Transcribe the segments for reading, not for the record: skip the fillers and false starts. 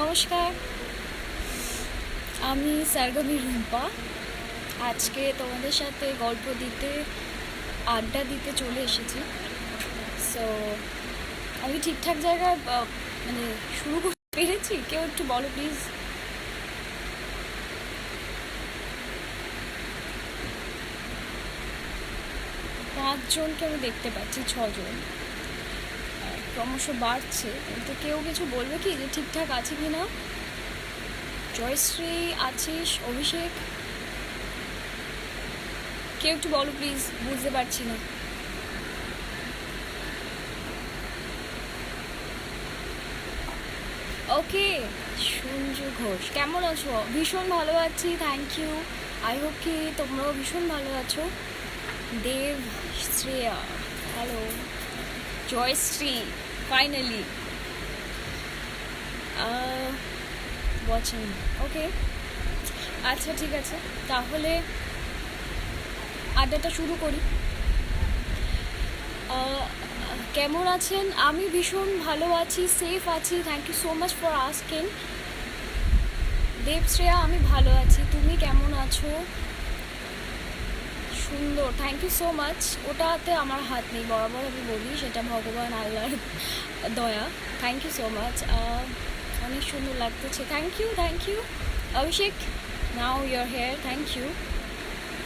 নমস্কার, আমি সারগামী রুম্পা। আজকে তোমাদের সাথে গল্প দিতে, আড্ডা দিতে চলে এসেছি। সো আমি ঠিকঠাক জায়গায় মানে শুরু করতে পেরেছি? কেউ একটু বলো প্লিজ। পাঁচজনকে আমি দেখতে পাচ্ছি, ছজন ক্রমশ বাড়ছে, কিন্তু কেউ কিছু বলবে কি যে ঠিকঠাক আছে কি না? জয়শ্রী, আছিস, অভিষেক, কেউ একটু বলো প্লিজ, বুঝতে পারছি না। ওকে, সঞ্জু ঘোষ, কেমন আছো? ভীষণ ভালো আছি, থ্যাংক ইউ। আই হোপ কি তোমরাও ভীষণ ভালো আছো। Dev, Shreya, hello. Jayashree, finally watching. Okay, আচ্ছা ঠিক আছে, তাহলে আড্ডাটা শুরু করি। কেমন আছেন? আমি ভীষণ ভালো আছি, সেফ আছি, thank you so much for asking. Debashreya, আমি ভালো আছি, তুমি কেমন আছো? সুন্দর, থ্যাংক ইউ সো মাচ। ওটাতে আমার হাত নেই, বরাবর আমি বলি, সেটা ভগবান আল্লাহর দয়া। থ্যাংক ইউ সো মাচ, অনেক সুন্দর লাগতেছে, thank you thank you. Abhishek, now your hair, thank you.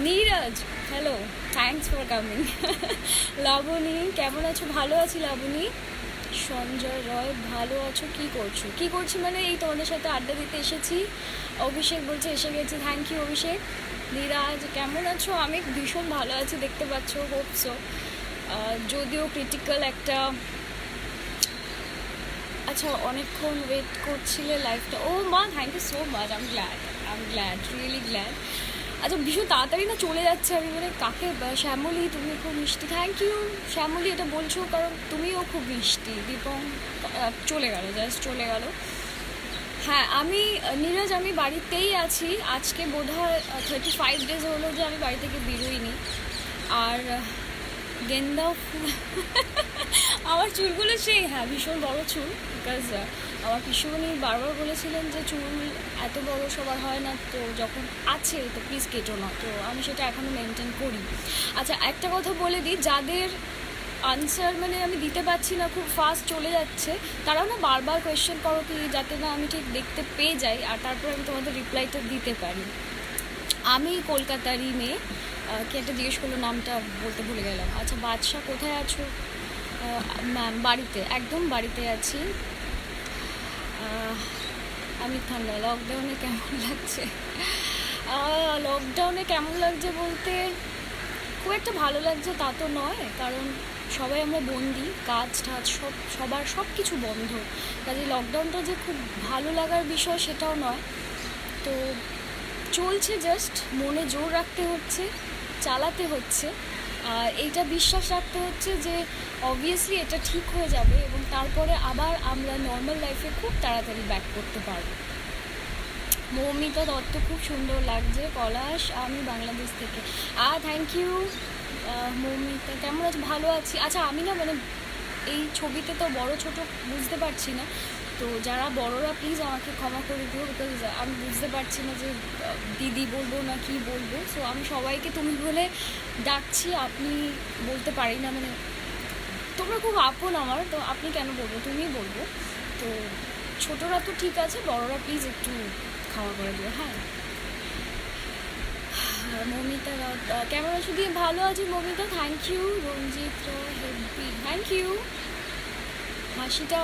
Neeraj, hello, thanks for coming. Laboni, কেমন আছো? ভালো আছি লাবণী। সঞ্জয় রয়, ভালো আছো? কি করছো? কি করছি মানে এই তোমাদের সাথে আড্ডা দিতে এসেছি। অভিষেক বলছে এসে গেছি, থ্যাংক ইউ অভিষেক। নীরাজ, কেমন আছো? আমি ভীষণ ভালো আছি, দেখতে পাচ্ছ, হোপসো। যদিও ক্রিটিক্যাল একটা, আচ্ছা অনেকক্ষণ ওয়েট করছিলে লাইফটা। ও মা, thank you so much, I am glad, really glad. আচ্ছা, ভীষণ তাড়াতাড়ি না চলে যাচ্ছে, আমি মানে কাকে, শ্যামলী তুমি খুব মিষ্টি, থ্যাংক ইউ শ্যামলী, এটা বলছো কারণ তুমিও খুব মিষ্টি। দীপং চলে গেল, জাস্ট চলে গেল। হ্যাঁ, আমি নীরজ, আমি বাড়িতেই আছি। আজকে বোধহয় 35 ডেজ হলো যে আমি বাড়ি থেকে বেরোইনি। আর গেন্দা ফুল, আমার চুলগুলো সেই, হ্যাঁ ভীষণ বড় চুল, বিকজ আমার পিসুমণি বারবার বলেছিলেন যে চুল এত বড় সবার হয় না, তো যখন আছে তো প্লিজ কেটো না, তো আমি সেটা এখনও মেনটেন করি। আচ্ছা, একটা কথা বলে দিই, যাদের আনসার মানে আমি দিতে পারছি না, খুব ফাস্ট চলে যাচ্ছে, তারাও না বারবার কোয়েশ্চেন করো কি, যাতে না আমি ঠিক দেখতে পেয়ে যাই আর তারপর আমি তোমাদের রিপ্লাইটা দিতে পারি। আমি কলকাতারই মেয়ে। কে একটা জিজ্ঞেস করলো, নামটা বলতে ভুলে গেলাম। আচ্ছা, বাদশা, কোথায় আছো? ম্যাম, বাড়িতে, একদম বাড়িতে আছি। আমি ঠান্ডা, লকডাউনে কেমন লাগছে? লকডাউনে কেমন লাগছে বলতে খুব একটা ভালো লাগছে তা তো নয়, কারণ সবাই আমরা বন্দি, কাজ টাজ সবার সব কিছু বন্ধ, কাজে লকডাউনটা যে খুব ভালো লাগার বিষয় সেটাও নয়। তো চলছে, জাস্ট মনে জোর রাখতে হচ্ছে, চালাতে হচ্ছে, আর এইটা বিশ্বাস রাখতে হচ্ছে যে অবভিয়াসলি এটা ঠিক হয়ে যাবে এবং তারপরে আবার আমরা নর্মাল লাইফে খুব তাড়াতাড়ি ব্যাক করতে পারবো। মৌমিতা দত্ত, খুব সুন্দর লাগছে। পলাশ, আমি বাংলাদেশ থেকে। থ্যাংক ইউ মৌমিতা, কেমন আছো? ভালো আছি। আচ্ছা, আমি না মানে এই ছবিতে তো বড় ছোট বুঝতে পারছি না, তো যারা বড়রা প্লিজ আমাকে ক্ষমা করে দিও, বিকজ আমি বুঝতে পারছি না যে দিদি বলবো না কি বলবো। সো আমি সবাইকে তুমি বলে ডাকছি, আপনি বলতে পারি না, মানে তোমরা খুব আপন আমার, তো আপনি কেন বলবো, তুমিই বলবো। তো ছোটরা তো ঠিক আছে, বড়রা প্লিজ একটু ক্ষমা করে দিও। হ্যাঁ, মমিতা, কেমন আছো দিয়ে? ভালো আছি Mamita, thank you. Ranjit, heavy, thank you. হাসিটা,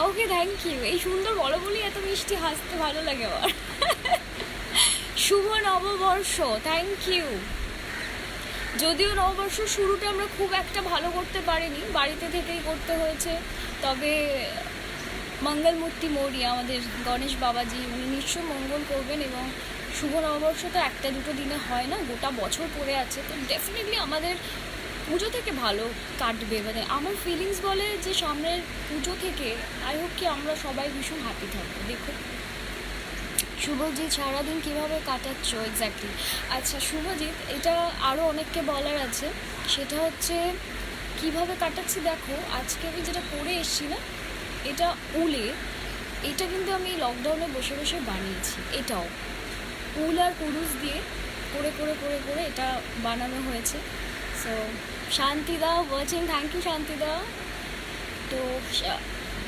ওকে, থ্যাংক ইউ। এই সুন্দর বলো বলি এত মিষ্টি হাসতে ভালো লাগে আমার। শুভ নববর্ষ, থ্যাংক ইউ। যদিও নববর্ষ শুরুটা আমরা খুব একটা ভালো করতে পারিনি, বাড়িতে থেকেই করতে হয়েছে, তবে মঙ্গলমূর্তি মৌরি, আমাদের গণেশ বাবাজি, উনি নিশ্চয় মঙ্গল করবেন, এবং শুভ নববর্ষ তো একটা দুটো দিনে হয় না, গোটা বছর পড়ে আছে, তো ডেফিনেটলি আমাদের পুজো থেকে ভালো কাটবে, মানে আমার ফিলিংস বলে যে সামনের পুজো থেকে আই হোপ কি আমরা সবাই ভীষণ হ্যাপি থাকবো। দেখো শুভজিৎ, সারাদিন কীভাবে কাটাচ্ছ? এক্স্যাক্টলি। আচ্ছা শুভজিৎ, এটা আরও অনেককে বলার আছে, সেটা হচ্ছে কীভাবে কাটাচ্ছি। দেখো, আজকে আমি যেটা পরে এসছি না, এটা উলে, এটা কিন্তু আমি লকডাউনে বসে বসে বানিয়েছি। এটাও উল আর কুরুশ দিয়ে করে করে করে করে এটা বানানো হয়েছে। So Shantida watching, thank you Shantida. তো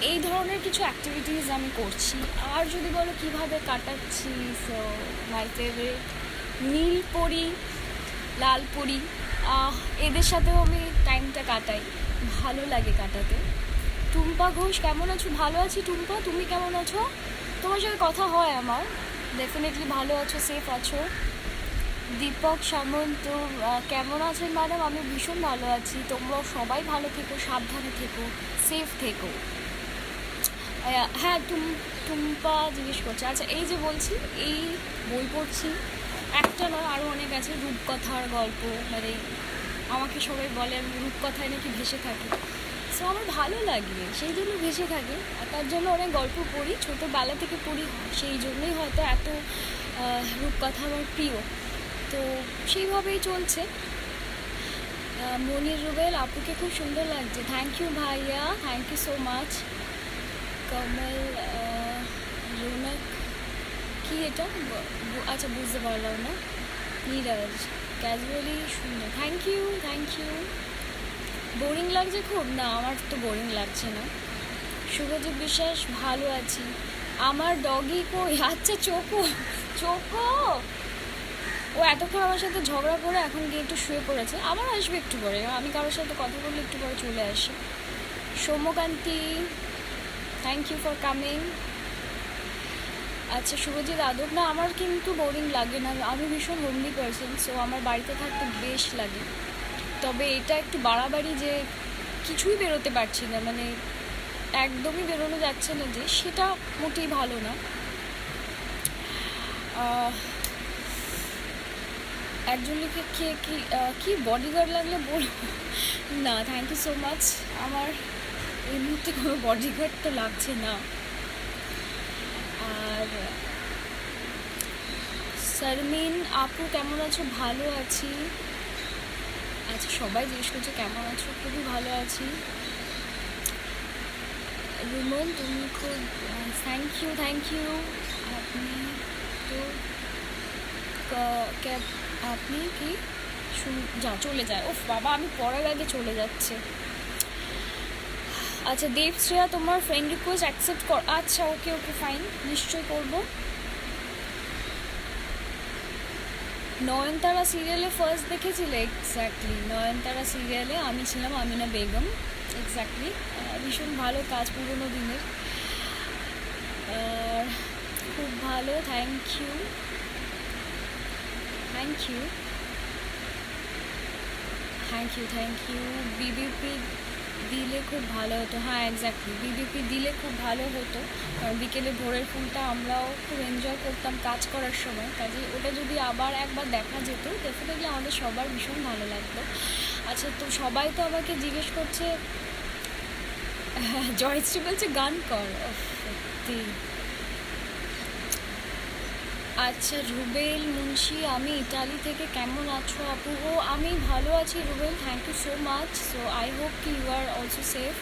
এই ধরনের কিছু অ্যাক্টিভিটিস আমি করছি। আর যদি বলো কীভাবে কাটাচ্ছি, সো মাই ফেভারিট নীল পরি, লাল পরি, এদের সাথেও আমি টাইমটা কাটাই, ভালো লাগে কাটাতে। টুম্পা ঘোষ কেমন আছো? ভালো আছি টুম্পা, তুমি কেমন আছো? তোমার সাথে কথা হয় আমার, ডেফিনেটলি ভালো আছো, সেফ আছো। দীপক সামন্ত কেমন আছেন ম্যাডাম? আমি ভীষণ ভালো আছি, তোমরাও সবাই ভালো থেকো, সাবধানে থেকো, সেফ থেকো। হ্যাঁ টুম্পা জিজ্ঞেস করছে। আচ্ছা এই যে বলছি, এই বই পড়ছি, একটা নয় আরও অনেক আছে, রূপকথার গল্প, মানে আমাকে সবাই বলে আমি রূপকথায় নাকি ভেসে থাকি। সো আমার ভালো লাগে, সেই জন্য ভেসে থাকে। আর তার জন্য অনেক গল্প পড়ি, ছোটোবেলা থেকে পড়ি, সেই জন্যই হয়তো এত রূপকথা আমার প্রিয়। তো সেইভাবেই চলছে। মনির রুবেল আপুকে খুব সুন্দর লাগছে, থ্যাংক ইউ ভাইয়া, thank you so much. Kamal Rounak কি এটা? আচ্ছা বুঝতে পারলাম না। নীরজ ক্যাজুয়ালি সুন্দর, thank you thank you. Boring লাগছে খুব? না আমার তো বোরিং লাগছে না। শুভজিৎ বিশ্বাস ভালো আছি। আমার ডগি কই? আচ্ছা চোকো, চোকো ও এতক্ষণ আমার সাথে ঝগড়া করে এখন গিয়ে একটু শুয়ে পড়েছে, আবার আসবে একটু পরে। আমি কারোর সাথে কথা বললে একটু পরে চলে আসি। Soumyakanti thank you for coming. আচ্ছা শুভজিৎ আদব না, আমার কিন্তু বোরিং লাগে না, আমি ভীষণ হোমলি পারসন, সো আমার বাড়িতে থাকতে বেশ লাগে। তবে এটা একটু বাড়াবাড়ি যে কিছুই বেরোতে পারছি না, মানে একদমই বেরোনো যাচ্ছে না, যে সেটা মোটেই ভালো না। একজন লিখে খেয়ে কি বডিগার্ড লাগলে বলবো না, থ্যাংক ইউ সো মাচ। আমার এই মুহূর্তে কোনো বডিগার্ড তো লাগছে না। আর শারমিন আপু কেমন আছো? ভালো আছি। আচ্ছা সবাই জিজ্ঞেস করছে কেমন আছো, খুবই ভালো আছি। রুমন তুমি খুব, থ্যাংক ইউ থ্যাংক ইউ। আপনি তো ক্যাব, আপনি কি যা চলে যায়, ওফ বাবা আমি পড়ার আগে চলে যাচ্ছে। আচ্ছা দেবশ্রেয়া তোমার ফ্রেন্ড রিকোয়েস্ট অ্যাকসেপ্ট কর, আচ্ছা ওকে ওকে ফাইন, নিশ্চয়ই করব। নয়নতারা সিরিয়ালে ফার্স্ট দেখেছিলে? এক্স্যাক্টলি, নয়নতারা সিরিয়ালে আমি ছিলাম আমিনা বেগম, এক্স্যাক্টলি। ভীষণ ভালো কাজ, পুরোনো দিনের, খুব ভালো, thank you thank you thank you thank you. BBP দিলে খুব ভালো হতো, হ্যাঁ এক্স্যাক্টলি, বিবিপি দিলে খুব ভালো হতো, কারণ বিকেলে ভোরের ফুলটা আমরাও খুব এনজয় করতাম কাজ করার সময়, কাজে ওটা যদি আবার একবার দেখা যেত ডেফিনেটলি আমাদের সবার ভীষণ ভালো লাগতো। আচ্ছা তো সবাই তো আমাকে জিজ্ঞেস করছে, জয়শ্রী বলছে গান কর, সত্যি। আচ্ছা রুবেল মুন্সি আমি ইটালি থেকে, কেমন আছো আপু? ও আমি ভালো আছি Rubel, thank you so much. So I hope কি ইউ আর অলসো সেফ।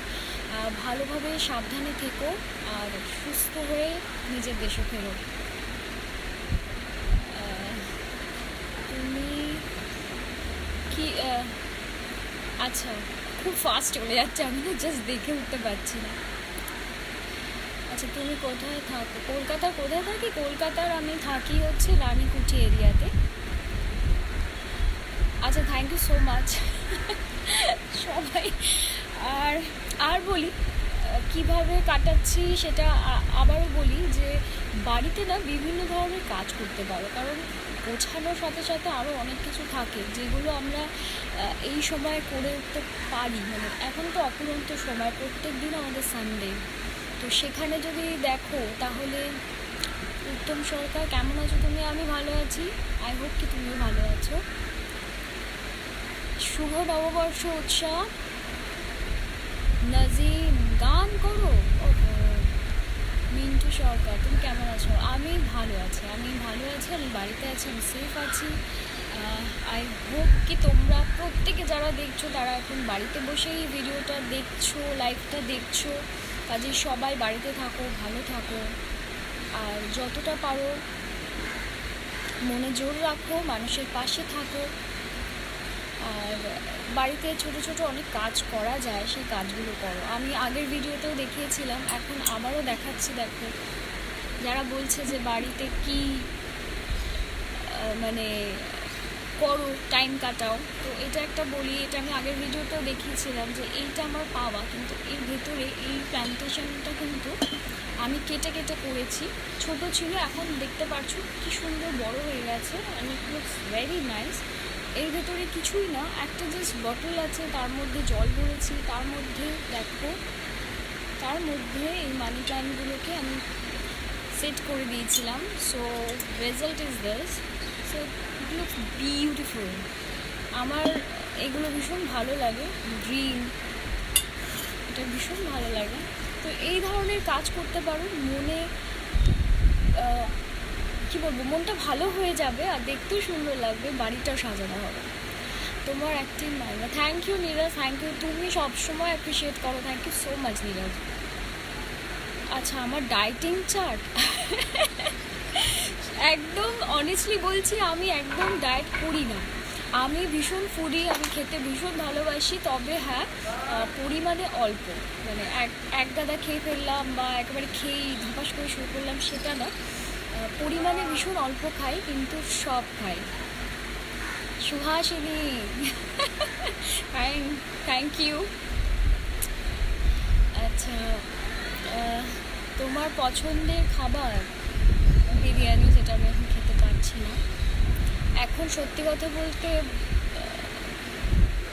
ভালোভাবে সাবধানে থেকো আর সুস্থ হয়ে নিজের দেশে ফেরো। তুমি কি আচ্ছা খুব ফাস্ট চলে যাচ্ছে, আমি তো জাস্ট দেখে উঠতে পারছি না। আচ্ছা তুমি কোথায় থাকো? কলকাতার কোথায় থাকি? কলকাতার আমি থাকি হচ্ছে রানীকুঠি এরিয়াতে। আচ্ছা থ্যাংক ইউ সো মাচ সবাই। আর আর বলি কিভাবে কাটাচ্ছি সেটা আবারও বলি, যে বাড়িতে না বিভিন্ন ধরনের কাজ করতে পারো, কারণ গোছানোর সাথে সাথে আরও অনেক কিছু থাকে যেগুলো আমরা এই সময় করে উঠতে পারি। মানে এখন তো অপুরন্ত সময়, প্রত্যেক দিন আমাদের সানডে, তো সেখানে যদি দেখো তাহলে। উত্তম সরকার কেমন আছো তুমি? আমি ভালো আছি, আই হোপ কি তুমিও ভালো আছো। শুভ নববর্ষ উৎসব। নাজিম গান করো। মিন্টু সরকার তুমি কেমন আছো? আমি ভালো আছি, আমি বাড়িতে আছি, আমি সেফ আছি। আই হোপ কি তোমরা প্রত্যেকে যারা দেখছো তারা এখন বাড়িতে বসেই ভিডিওটা দেখছো, লাইভটা দেখছো, কাজে সবাই বাড়িতে থাকো, ভালো থাকো, আর যতটা পারো মনে জোর রাখো, মানুষের পাশে থাকো। আর বাড়িতে ছোট ছোট অনেক কাজ করা যায়, সেই কাজগুলো করো। আমি আগের ভিডিওতেও দেখিয়েছিলাম, এখন আবারও দেখাচ্ছি। দেখো, যারা বলছে যে বাড়িতে কি মানে করো, টাইম কাটাও, তো এটা একটা বলি, এটা আমি আগের ভিডিওতেও দেখিয়েছিলাম যে এইটা আমার পাওয়া, কিন্তু এর ভেতরে এই প্ল্যান্টেশনটা কিন্তু আমি কেটে কেটে করেছি। ছোট ছিল, এখন দেখতে পাচ্ছ কি সুন্দর বড় হয়ে গেছে, and it looks very nice. এর ভেতরে কিছুই না, একটা জাস্ট বটল আছে, তার মধ্যে জল ভরেছি, তার মধ্যে দেখো, তার মধ্যে এই মানি প্ল্যান্টগুলোকে আমি সেট করে দিয়েছিলাম। So result is this. So it looks beautiful. আমার এগুলো ভীষণ ভালো লাগে, গ্রিন, এটা ভীষণ ভালো লাগে। তো এই ধরনের কাজ করতে পারো, মনে কী বলবো, মনটা ভালো হয়ে যাবে আর দেখতেও সুন্দর লাগবে, বাড়িটাও সাজানো হবে। তোমার acting mind, thank you Niraj, thank you, তুমি সবসময় অ্যাপ্রিসিয়েট করো, thank you so much Niraj. আচ্ছা, আমার ডায়েটিং চার্ট একদম অনেস্টলি বলছি, আমি একদম ডায়েট করি না। আমি ভীষণ ফুডি, আমি খেতে ভীষণ ভালোবাসি, তবে হ্যাঁ পরিমাণে অল্প, মানে এক গাদা খেয়ে ফেললাম বা একেবারে খেয়েই ধপাস করে শুরু করলাম সেটা না, পরিমাণে ভীষণ অল্প খাই, কিন্তু সব খাই। Suhasini thank you. আচ্ছা, তোমার পছন্দের খাবার বিরিয়ানি, যেটা আমি এখন খেতে পারছি না। এখন সত্যি কথা বলতে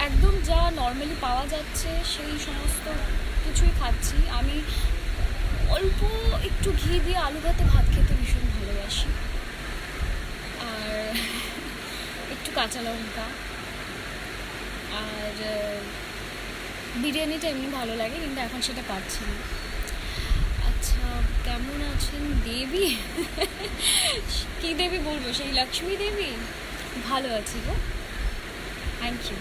একদম যা নর্মালি পাওয়া যাচ্ছে সেই সমস্ত কিছুই খাচ্ছি। আমি অল্প একটু ঘি দিয়ে আলু ভাতে ভাত খেতে ভীষণ ভালোবাসি, আর একটু কাঁচা লঙ্কা, আর বিরিয়ানিটা এমনি ভালো লাগে, কিন্তু এখন সেটা পাচ্ছি না। আচ্ছা, কেমন আছেন দেবী? কি দেবী বলবো, সেই লক্ষ্মী দেবী? ভালো আছি গো, থ্যাংক ইউ।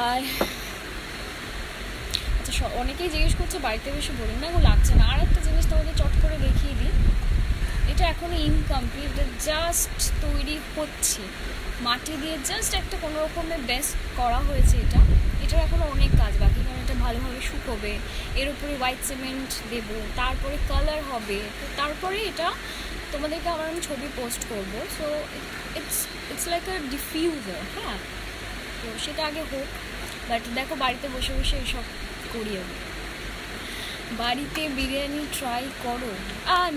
আর আচ্ছা, অনেকেই জিজ্ঞেস করছে বাড়িতে বসে বোরিং না গো, লাগছে না। আর একটা জিনিস তোমাদের চট করে দেখিয়ে দিই, এটা এখনও ইনকমপ্লিট, এটা জাস্ট তৈরি হচ্ছে, মাটি দিয়ে জাস্ট একটা কোনো রকমের বেস করা হয়েছে। এটার এখনও অনেক কাজ বাকি, কারণ এটা ভালোভাবে শুকোবে, এর উপরে হোয়াইট সিমেন্ট দেবো, তারপরে কালার হবে, তো তারপরে এটা তোমাদেরকে আবার আমি ছবি পোস্ট করবো। So it's like a diffuser, হ্যাঁ, তো সেটা আগে হোক। বাট দেখো, বাড়িতে বসে বসে এসব করি আমি। বাড়িতে বিরিয়ানি ট্রাই করো?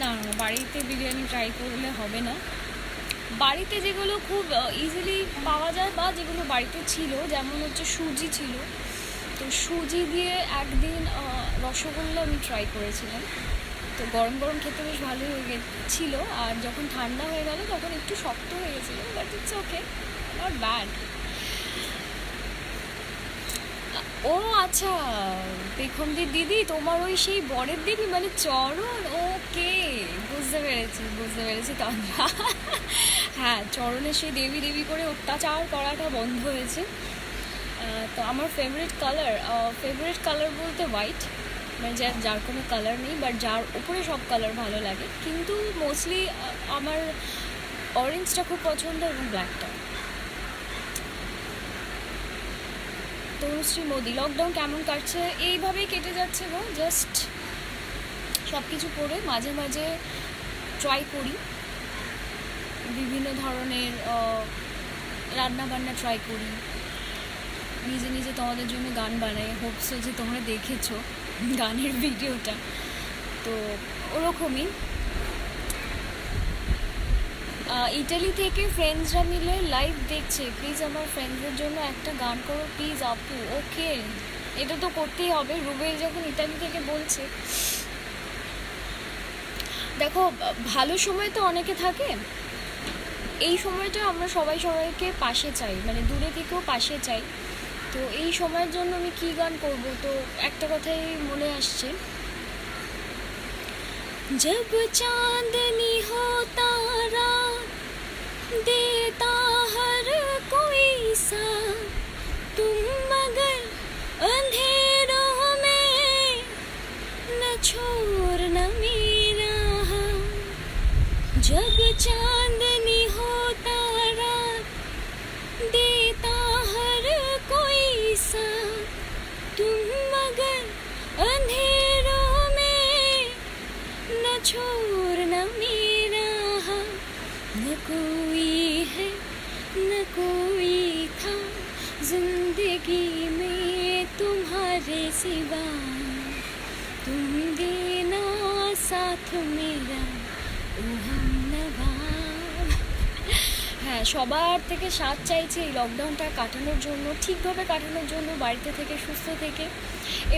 না, বাড়িতে বিরিয়ানি ট্রাই করলে হবে না। বাড়িতে যেগুলো খুব ইজিলি পাওয়া যায় বা যেগুলো বাড়িতে ছিল, যেমন হচ্ছে সুজি ছিল, তো সুজি দিয়ে একদিন রসগোল্লা আমি ট্রাই করেছিলাম, তো গরম গরম খেতে বেশ ভালোই হয়ে গেছিল, আর যখন ঠান্ডা হয়ে গেল তখন একটু শক্ত হয়ে গেছিলো, but it's okay, not bad. ও আচ্ছা, পেখমদির দিদি, তোমার ওই সেই বরের দিদি মানে চরণ, ওকে, বুঝতে পেরেছি তন্দ্রা। হ্যাঁ, চরণের সেই দেবী দেবী করে অত্যাচার করাটা বন্ধ হয়েছে। তো আমার ফেভারিট কালার বলতে হোয়াইট, মানে যার কোনো কালার নেই, বাট যার উপরে সব কালার ভালো লাগে, কিন্তু মোস্টলি আমার অরেঞ্জটা খুব পছন্দ এবং ব্ল্যাকটা। তনুশ্রী মোদি, লকডাউন কেমন কাটছে? এইভাবেই কেটে যাচ্ছে গো, জাস্ট সব কিছু করে মাঝে মাঝে ট্রাই করি, বিভিন্ন ধরনের রান্নাবান্না ট্রাই করি, নিজে নিজে তোমাদের জন্য গান বানাই, হোপসো যে তোমরা দেখেছো গানের ভিডিওটা, তো ওরকমই। ইটালি থেকে ফ্রেন্ডসরা মিলে লাইভ দেখছে, প্লিজ আমার ফ্রেন্ডসদের জন্য একটা গান করো প্লিজ আপু। ওকে, এটা তো করতেই হবে, রুবেল যখন ইটালি থেকে বলছে। দেখো, ভালো সময় তো অনেকে থাকে, এই সময়টা আমরা সবাইকে পাশে চাই, মানে দূরে থেকেও পাশে চাই, তো এই সময়ের জন্য আমি কী গান করব, তো একটা কথাই মনে আসছে, जब चांदनी होता रात देता हर कोई सा, तुम मगर अंधेरों में सिवा तुम देना साथ मेरा ও हमनवा। হ্যাঁ, সবার থেকে সাথ চাইছি এই লকডাউনটা কাটানোর জন্য, ঠিকভাবে কাটানোর জন্য, বাড়িতে থেকে সুস্থ থেকে,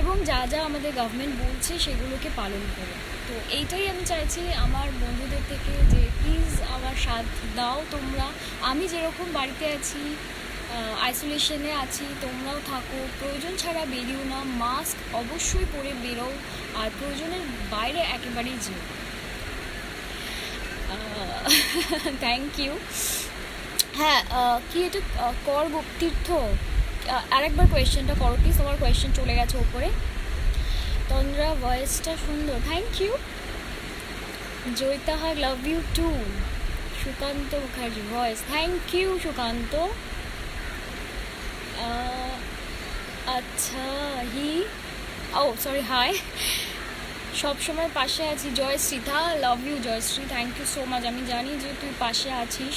এবং যা যা আমাদের গভর্নমেন্ট বলছে সেগুলোকে পালন করে। তো এইটাই আমি চাইছি আমার বন্ধুদের থেকে, যে প্লিজ আমার সাথ দাও তোমরা। আমি যেরকম বাড়িতে আছি, আইসোলেশনে আছি, তোমরাও থাকো, প্রয়োজন ছাড়া বেরিও না, মাস্ক অবশ্যই পরে বেরো, আর প্রয়োজনের বাইরে একেবারেই যেও। Thank you. হ্যাঁ, কি এটা করব তীর্থ? আরেকবার কোয়েশ্চেনটা করো প্লিজ, তোমার কোয়েশ্চেন চলে গেছে ওপরে। তন্দ্রা ভয়েসটা সুন্দর, থ্যাংক ইউ। জয়িতাহার love you too. Sukanta Mukherjee voice, thank you Sukanta. আচ্ছা, সরি, হাই। সবসময় পাশে আছি Jayashree, love you Jayashree, thank you so much. আমি জানি যে তুই পাশে আছিস।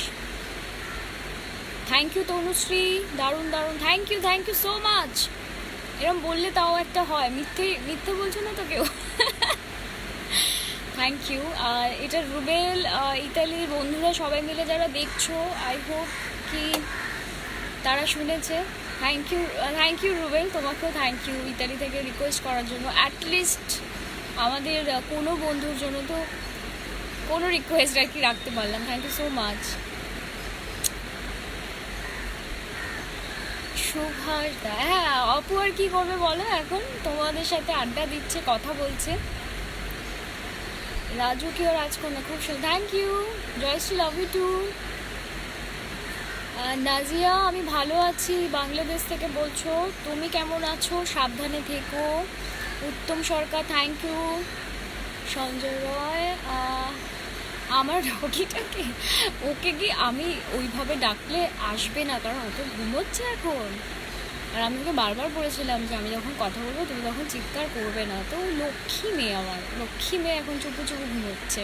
থ্যাংক ইউ তনুশ্রী, দারুণ দারুণ, থ্যাংক ইউ সো মাচ। এরকম বললে তাও একটা হয়, মিথ্যে বলছো না তো কেউ। Thank you. আর এটা রুবেল, ইতালির বন্ধুরা সবাই মিলে যারা দেখছো, আই হোপ কি তারা শুনেছে। থ্যাংক ইউ রুবেল, তোমাকেও থ্যাংক ইউ ইতালি থেকে রিকোয়েস্ট করার জন্য। অ্যাটলিস্ট আমাদের কোনো বন্ধুর জন্য তো কোনো রিকোয়েস্ট আর কি রাখতে পারলাম। Thank you so much. Subhash da, হ্যাঁ অপু আর কি করবে বলো, এখন তোমাদের সাথে আড্ডা দিচ্ছে, কথা বলছে। রাজু কি ওর রাজকন্যা, খুব সুন্দর, thank you Jayashree, love you too. Nazia, আমি ভালো আছি, বাংলাদেশ থেকে বলছো, তুমি কেমন আছো? সাবধানে থেকো। উত্তম সরকার, থ্যাংক ইউ। সঞ্জয় রয়, আমার রকিটাকে, ওকে কি আমি ওইভাবে ডাকলে আসবে না, কারণ ও তো ঘুমোচ্ছে এখন। আর আমি ওকে বারবার বলেছিলাম যে আমি যখন কথা বলবো তুমি তখন চিৎকার করবে না। তো লক্ষ্মী মেয়ে, আমার লক্ষ্মী মেয়ে এখন চুপু চুপু ঘুমোচ্ছে।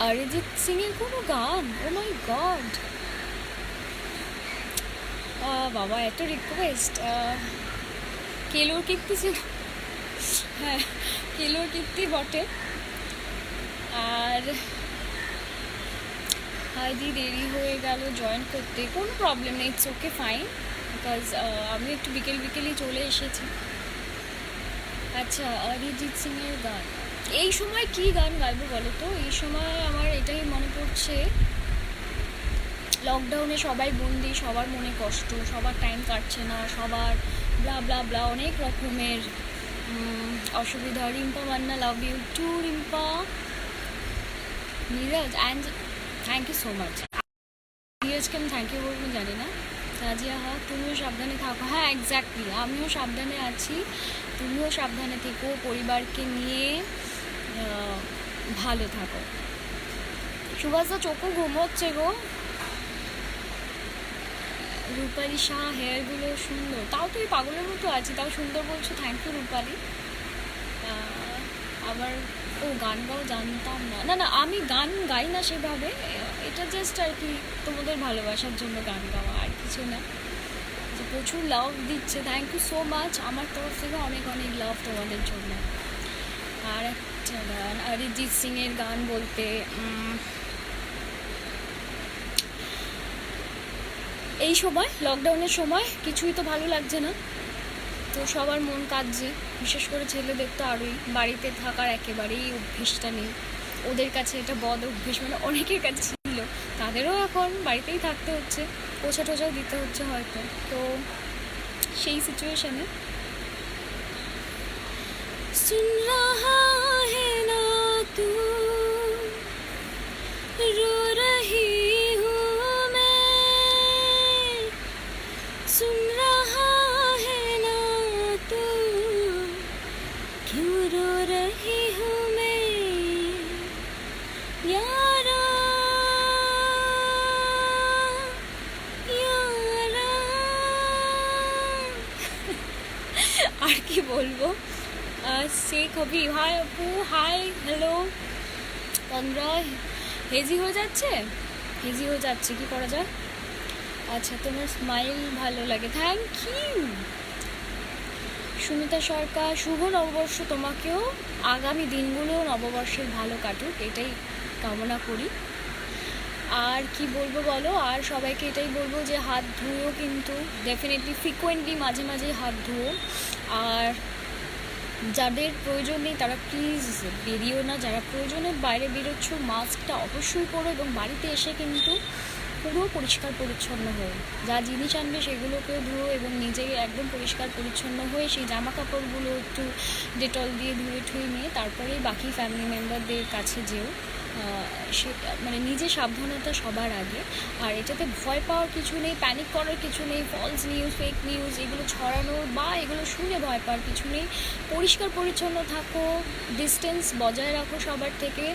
অরিজিৎ সিং এর কোনো গান, ও মাই গড, বাবা এত রিকোয়েস্ট। কেলোর কীর্তি ছিল, হ্যাঁ কেলোর কীর্তি বটে। আর হাইদি দেরি হয়ে গেল জয়েন করতে, কোনো প্রবলেম নেই, ইটস ওকে ফাইন, বিকজ আমি একটু বিকেলই চলে এসেছি। আচ্ছা, অরিজিৎ সিং এর গান, এই সময় কি গান গাইবো বলো তো? এই সময় আমার এটাই মনে পড়ছে, লকডাউনে সবাই বন্দি, সবার মনে কষ্ট, সবার টাইম কাটছে না, সবার ব্লা ব্লা ব্লা অনেক রকমের অসুবিধা। Rimpa Manna, love you too Rimpa. Neeraj, and thank you so much. নীরজকে আমি থ্যাংক ইউ বলবো জানি না। রাজিয়া, হ্যাঁ তুমিও সাবধানে থাকো। হ্যাঁ এক্স্যাক্টলি, আমিও সাবধানে আছি, তুমিও সাবধানে থেকো, পরিবারকে নিয়ে ভালো থাকো। সুভাষদা চোখও ঘুমোচ্ছে গো। রূপালি শাহ, হেয়ারগুলো সুন্দর, তাও তুই পাগলের মতো আছি, তাও সুন্দর বলছো, থ্যাংক ইউ রূপালি। আবার গান গাও জানতাম না, না না আমি গান গাই না সেভাবে, এটা জাস্ট আর কি তোমাদের ভালোবাসার জন্য গান গাওয়া, আর কিছু না। প্রচুর লাভ দিচ্ছে, থ্যাংক ইউ সো মাচ, আমার তরফ থেকে অনেক অনেক লাভ তোমাদের জন্য। আর একটা গান, অরিজিৎ সিং এর গান বলতে এই সময় লকডাউনের সময় কিছুই তো ভালো লাগছে না, তো সবার মন কাঁদছে, বিশেষ করে ছেলেদের তো আরোই, বাড়িতে থাকার একেবারেই অভ্যেসটা নেই, ওদের কাছে এটা বদ অভ্যেস, মানে অনেকের কাছে ছিল, তাদেরও এখন বাড়িতেই থাকতে হচ্ছে, পোছা টোছাও দিতে হচ্ছে হয়তো। তো সেই সিচুয়েশনে सुन रहा है ना तू, रो रही हूँ मैं, सुन रहा है ना तू, क्यों रो रही हूँ मैं यारा, यारा। আর কি বলবো, শেখ হবি, হাই আপু, হাই হ্যালো। তন্দ্রা হেজি হয়ে যাচ্ছে, কি করা যায়? আচ্ছা, তোমার স্মাইল ভালো লাগে, থ্যাংক ইউ। সুমিতা সরকার, শুভ নববর্ষ তোমাকেও, আগামী দিনগুলো নববর্ষের ভালো কাটুক, এটাই কামনা করি। আর কি বলবো বলো, আর সবাইকে এটাই বলবো যে হাত ধুয়েও কিন্তু ডেফিনেটলি ফ্রিকোয়েন্টলি মাঝে মাঝে হাত ধুও। আর যাদের প্রয়োজন নেই তারা প্লিজ বেরিয়েও না, যারা প্রয়োজনের বাইরে বেরোচ্ছ মাস্কটা অবশ্যই করো, এবং বাড়িতে এসে কিন্তু পুরো পরিষ্কার পরিচ্ছন্ন হয়ে যা জিনিস আনবে সেগুলোকেও ধুয়ো, এবং নিজে একদম পরিষ্কার পরিচ্ছন্ন হয়ে সেই জামা কাপড়গুলো একটু ডেটল দিয়ে ধুয়ে ঠুয়ে নিয়ে তারপরেই বাকি ফ্যামিলি মেম্বারদের কাছে যেও। সে মানে নিজে সাবধানতা সবার আগে। আর এটাতে ভয় পাওয়ার কিছু নেই, প্যানিক করার কিছু নেই, ফলস নিউজ ফেক নিউজ এগুলো ছড়ানোর বা এগুলো শুনে ভয় পাওয়ার কিছু নেই। পরিষ্কার পরিচ্ছন্ন থাকো, ডিস্টেন্স বজায় রাখো সবার থেকে,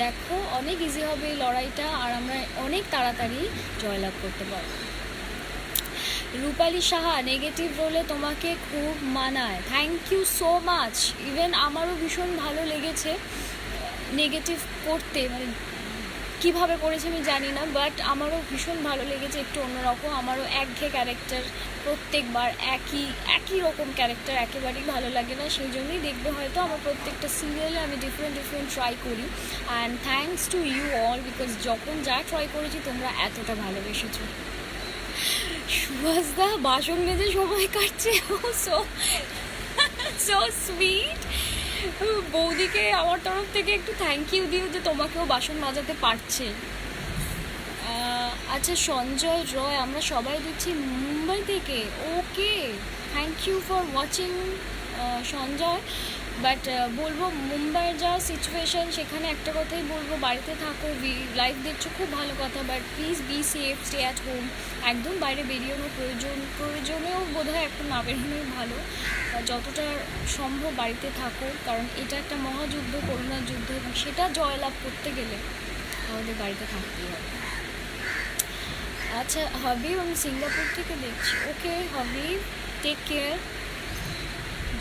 দেখো অনেক ইজি হবে এই লড়াইটা, আর আমরা অনেক তাড়াতাড়ি জয়লাভ করতে পারবো। রূপালী সাহা, নেগেটিভ রোলে তোমাকে খুব মানায়, thank you so much. Even আমারও ভীষণ ভালো লেগেছে নেগেটিভ করতে, মানে কীভাবে করেছে আমি জানি না, বাট আমারও ভীষণ ভালো লেগেছে, একটু অন্যরকম। আমারও একঘেয়ে ক্যারেক্টার, প্রত্যেকবার একই রকম ক্যারেক্টার একেবারেই ভালো লাগে না, সেই জন্যই দেখবে হয়তো আমার প্রত্যেকটা সিরিয়ালে আমি ডিফারেন্ট ট্রাই করি। And thanks to you all, because যখন যা ট্রাই করেছি তোমরা এতটা ভালোবেসেছো। সুভাষদা বাসন মেজে সময় কাটছে, সো সো সুইট। বৌদিকে আমার তরফ থেকে একটু থ্যাংক ইউ দিও যে তোমাকেও বাসন মাজাতে পারছে। আচ্ছা, সঞ্জয় রয়, আমরা সবাই দিচ্ছি মুম্বাই থেকে, okay, thank you for watching Sanjay. But বলবো মুম্বাইয়ের যা সিচুয়েশান, সেখানে একটা কথাই বলবো, বাড়িতে থাকো, লাইভ দেখছো খুব ভালো কথা, but please be safe, stay at home, একদম বাইরে বেরিয়েও প্রয়োজনেও বোধহয় এখন না বেরোনোই ভালো, যতটা সম্ভব বাড়িতে থাকো, কারণ এটা একটা মহাযুদ্ধ, করোনার যুদ্ধ, এবং সেটা জয়লাভ করতে গেলে আমাদের বাড়িতে থাকতেই হবে। আচ্ছা হাবিব, আমি সিঙ্গাপুর থেকে দেখছি, okay Habib, take care.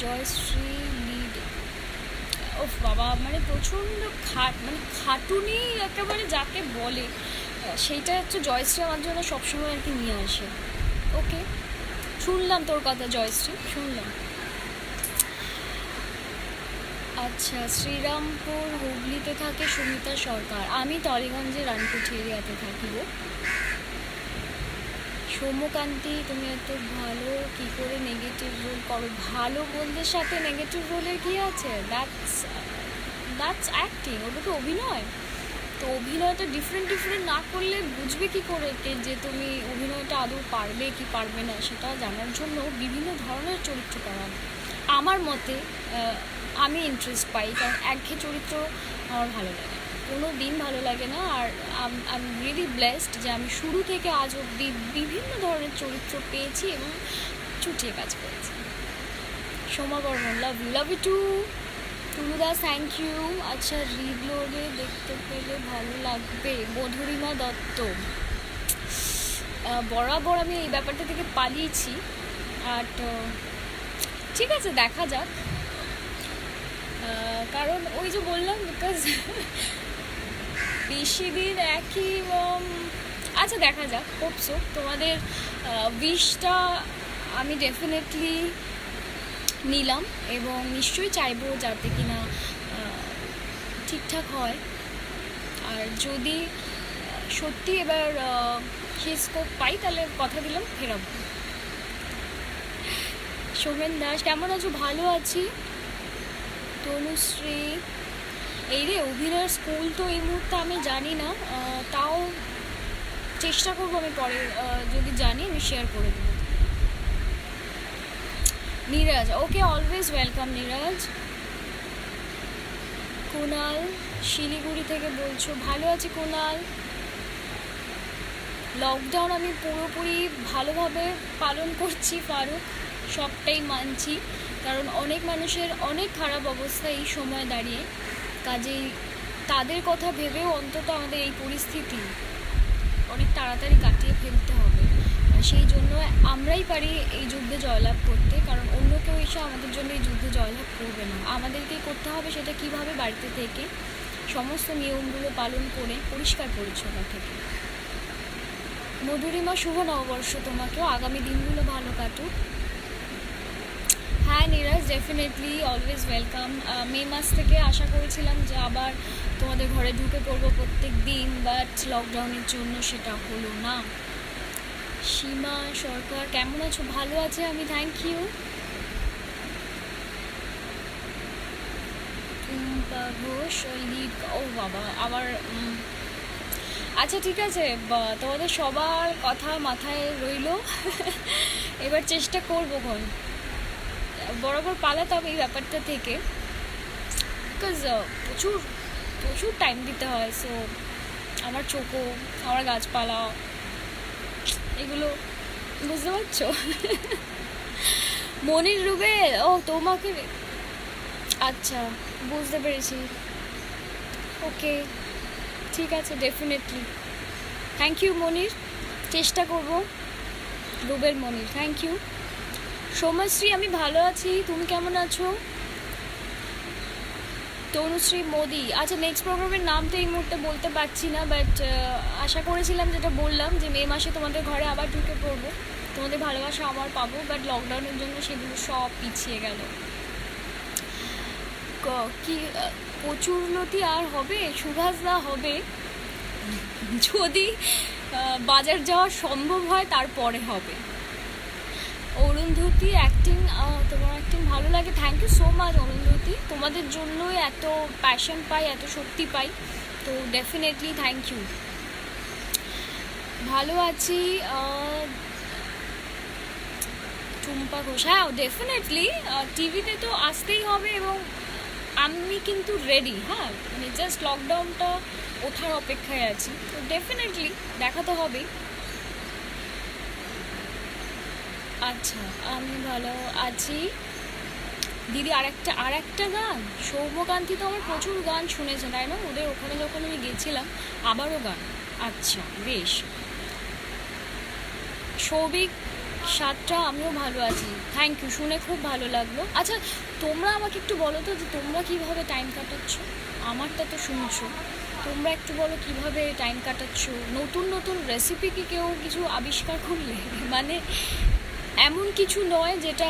Jayashree লিড, ও বাবা, মানে প্রচণ্ড খাটুনি একেবারে যাকে বলে, সেইটা হচ্ছে জয়শ্রী আমার জন্য সবসময় আর কি নিয়ে আসে। ওকে, শুনলাম তোর কথা জয়শ্রী, শুনলাম। আচ্ছা, শ্রীরামপুর হুগলিতে থাকে সুমিতা সরকার, আমি টলিগঞ্জে রানকুঠি এরিয়াতে থাকি গো। সৌম্যকান্তি, তুমি এত ভালো কী করে নেগেটিভ রোল করো? ভালো বলদের সাথে নেগেটিভ রোলের কী আছে? দ্যাটস অ্যাক্টিং, ওটা তো অভিনয়। তো অভিনয়টা ডিফারেন্ট না করলে বুঝবে কী করে যে তুমি অভিনয়টা আদৌ পারবে কি পারবে না, সেটা জানার জন্য বিভিন্ন ধরনের চরিত্র করা আমার মতে আমি ইন্টারেস্ট পাই, কারণ একঘেয়ে চরিত্র আমার ভালো লাগে, কোনো দিন ভালো লাগে না। আর আই এম রিয়েলি ব্লেসড যে আমি শুরু থেকে আজ অবধি বিভিন্ন ধরনের চরিত্র পেয়েছি এবং চুটিয়ে কাজ করেছি। Soma Barman, love you too. Tuluda, thank you. আচ্ছা, রিডলোডে দেখতে পেলে ভালো লাগবে, মধুরিমা দত্ত। বরাবর আমি এই ব্যাপারটা থেকে পালিয়েছি, আর ঠিক আছে দেখা যাক, কারণ ওই যে বললাম, বিকজ বেশি দিন একই, আচ্ছা দেখা যাক, হোপসো। তোমাদের উইশটা আমি ডেফিনেটলি নিলাম, এবং নিশ্চয়ই চাইবো যাতে কিনা ঠিকঠাক হয়। আর যদি সত্যি এবার সেই স্কোপ পাই, তাহলে কথা দিলাম ফেরাবো। সোমেন দাস, কেমন আছো? ভালো আছি। তনুশ্রী, এই রে অভিনয়ের স্কুল তো এই মুহূর্তে আমি জানি না, তাও চেষ্টা করবো, আমি পরে যদি জানি আমি শেয়ার করে দেবো। নীরাজ, ওকে, অলওয়েজ ওয়েলকাম নীরাজ। কুনাল, শিলিগুড়ি থেকে বলছো, ভালো আছি কুনাল। লকডাউন আমি পুরোপুরি ভালোভাবে পালন করছি ফারুক, সবটাই মানছি, কারণ অনেক মানুষের অনেক খারাপ অবস্থা এই সময় দাঁড়িয়ে, কাজেই তাদের কথা ভেবেও অন্তত আমাদের এই পরিস্থিতি অনেক তাড়াতাড়ি কাটিয়ে ফেলতে হবে। সেই জন্য আমরাই পারি এই যুদ্ধে জয়লাভ করতে, কারণ অন্য কেউ এসে আমাদের জন্য এই যুদ্ধে জয়লাভ করবে না, আমাদেরকেই করতে হবে। সেটা কিভাবে? বাড়িতে থেকে সমস্ত নিয়মগুলো পালন করে, পরিষ্কার পরিচ্ছন্ন থেকে। মধুরিমা, শুভ নববর্ষ তোমাকেও, আগামী দিনগুলো ভালো কাটুক। হ্যাঁ নীরাজ, ডেফিনেটলি অলওয়েজ ওয়েলকাম। মে মাস থেকে আশা করেছিলাম যে আবার তোমাদের ঘরে ঢুকে পড়বো প্রত্যেক দিন, বাট লকডাউনের জন্য সেটা হলো না। সীমা সরকার, কেমন আছো? ভালো আছে আমি, থ্যাংক ইউ। টুম্পা ঘোষ, লিড, ও বাবা আবার আচ্ছা ঠিক আছে, তোমাদের সবার কথা মাথায় রইলো। এবার চেষ্টা করবো কোন বরাবর পালাতাম এই ব্যাপারটা থেকে, বিকজ প্রচুর প্রচুর টাইম দিতে হয়। সো আমার চোখও, আমার গাছপালা, এগুলো বুঝতে পারছো। মনির রুবেল, ও তোমাকে, আচ্ছা বুঝতে পেরেছি, ওকে ঠিক আছে, ডেফিনেটলি থ্যাংক ইউ মনির, চেষ্টা করব। রুবেল মনির, থ্যাংক ইউ। সৌম্যশ্রী, আমি ভালো আছি, তুমি কেমন আছো? তনুশ্রী মোদি, আচ্ছা নেক্সট প্রোগ্রামের নামটা এই মুহূর্তে বলতে পারছি না, বাট আশা করেছিলাম, যেটা বললাম, যে মে মাসে তোমাদের ঘরে আবার ঢুকে পড়বো, তোমাদের ভালোবাসা আমার পাবো, বাট লকডাউনের জন্য সেগুলো সব পিছিয়ে গেল। কি কচুরলতি আর হবে, সুভাষদা হবে যদি বাজার যাওয়া সম্ভব হয়, তারপরে হবে। অরুন্ধতী অ্যাক্টিং, তোমার অ্যাক্টিং ভালো লাগে, thank you so much Arundhati, তোমাদের জন্যই এত প্যাশন পাই, এত শক্তি পাই, তো ডেফিনেটলি থ্যাংক ইউ। ভালো আছি। টুম্পা ঘোষ, হ্যাঁ ডেফিনেটলি টিভিতে তো আসতেই হবে, এবং আমি কিন্তু রেডি, হ্যাঁ মানে জাস্ট লকডাউনটা ওঠার অপেক্ষায় আছি, তো ডেফিনেটলি দেখা তো হবেই। আচ্ছা আমি ভালো আছি দিদি। আরেকটা গান, সৌম্যকান্তি তো আমার প্রচুর গান শুনেছে, তাই না? ওদের ওখানে যখন আমি গেছিলাম, আবারও গান, আচ্ছা বেশ। সৌভিক সাতটা, আমিও ভালো আছি, থ্যাংক ইউ, শুনে খুব ভালো লাগলো। আচ্ছা তোমরা আমাকে একটু বলো তো, যে তোমরা কীভাবে টাইম কাটাচ্ছ? আমারটা তো শুনছো, তোমরা একটু বলো কীভাবে টাইম কাটাচ্ছ। নতুন নতুন রেসিপি কি কেউ কিছু আবিষ্কার করলে? মানে এমন কিছু নয় যেটা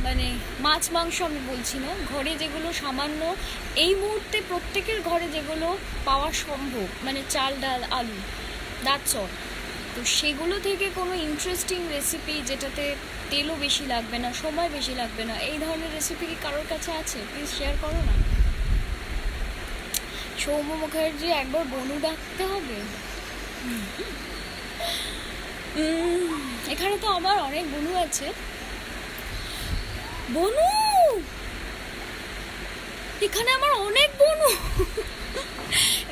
মানে মাছ মাংস আমি বলছি না, ঘরে যেগুলো সামান্য এই মুহূর্তে প্রত্যেকের ঘরে যেগুলো পাওয়া সম্ভব, মানে চাল ডাল আলু, দ্যাটস অল। তো সেগুলো থেকে কোনো ইন্টারেস্টিং রেসিপি, যেটাতে তেলও বেশি লাগবে না, সময় বেশি লাগবে না, এই ধরনের রেসিপি কি কারোর কাছে আছে? প্লিজ শেয়ার করো না। সৌম্য মুখার্জি, একবার বনু ডাকতে হবে। এখানে তো আমার অনেক বনু আছে। বনু, এখানে আমার অনেক বনু,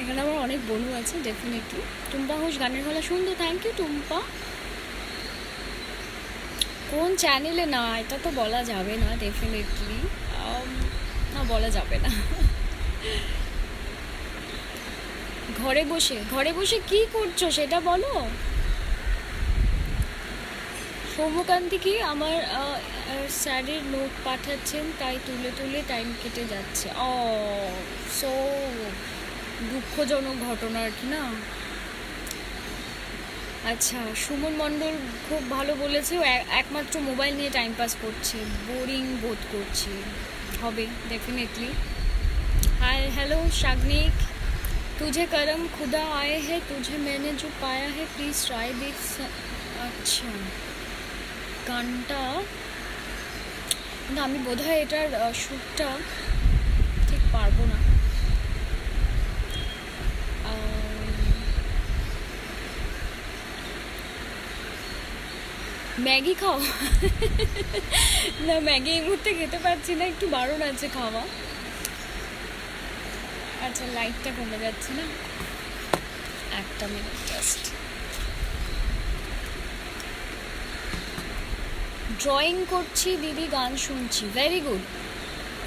এখানে আমার অনেক বনু আছে ডেফিনেটলি। টুম্পা ঘোষ, গানের গলা সুন্দর, থ্যাংক ইউ টুম্পা। কোন চ্যানেলে না, এটা তো বলা যাবে না ডেফিনেটলি, না বলা যাবে না। ঘরে বসে কি করছো সেটা বলো। সৌম্যকান্তি কি আমার স্যারের নোট পাঠাচ্ছেন, তাই তুলে তুলে টাইম কেটে যাচ্ছে। সো দুঃখজনক ঘটনা আর কি না। আচ্ছা সুমন মণ্ডল খুব ভালো বলেছে, ও একমাত্র মোবাইল নিয়ে টাইম পাস করছে, বোরিং বোধ করছে। হবে ডেফিনেটলি। हाय हेलो शाग्निक, तुझे करम खुदा आए हैं, तुझे मैंने जो पाया है, प्लीज ट्राई दिस। আচ্ছা গানটা না, আমি বোধহয় এটার সুরটা ঠিক পারবো না। ম্যাগি খাও? না ম্যাগি এই মুহূর্তে খেতে পারছি না, একটু বারণ আছে খাওয়া। আচ্ছা লাইটটা কমে যাচ্ছে না, একটা মিনিট জাস্ট। ড্রয়িং করছি দিদি, গান শুনছি, ভেরি গুড,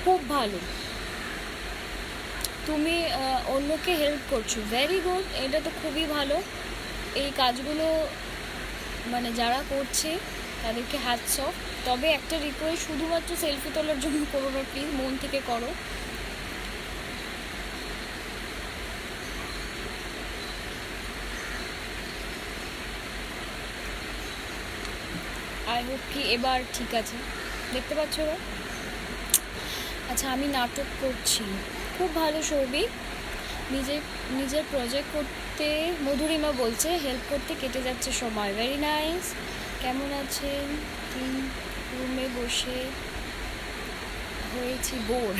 খুব ভালো। তুমি অন্যকে হেল্প করছো, ভেরি গুড, এটা তো খুবই ভালো। এই কাজগুলো মানে যারা করছে তাদেরকে হ্যাটস অফ। তবে একটা রিকোয়েস্ট, শুধুমাত্র সেলফি তোলার জন্য করো না প্লিজ, মন থেকে করো। আই হোপ কি এবার ঠিক আছে, দেখতে পাচ্ছ এবার? আচ্ছা, আমি নাটক করছি, খুব ভালো সৌভিক। নিজের প্রজেক্ট করতে, মধুরিমা বলছে, হেল্প করতে কেটে যাচ্ছে সময়। Very nice. কেমন আছেন? রুমে বসে হয়েছি বোর।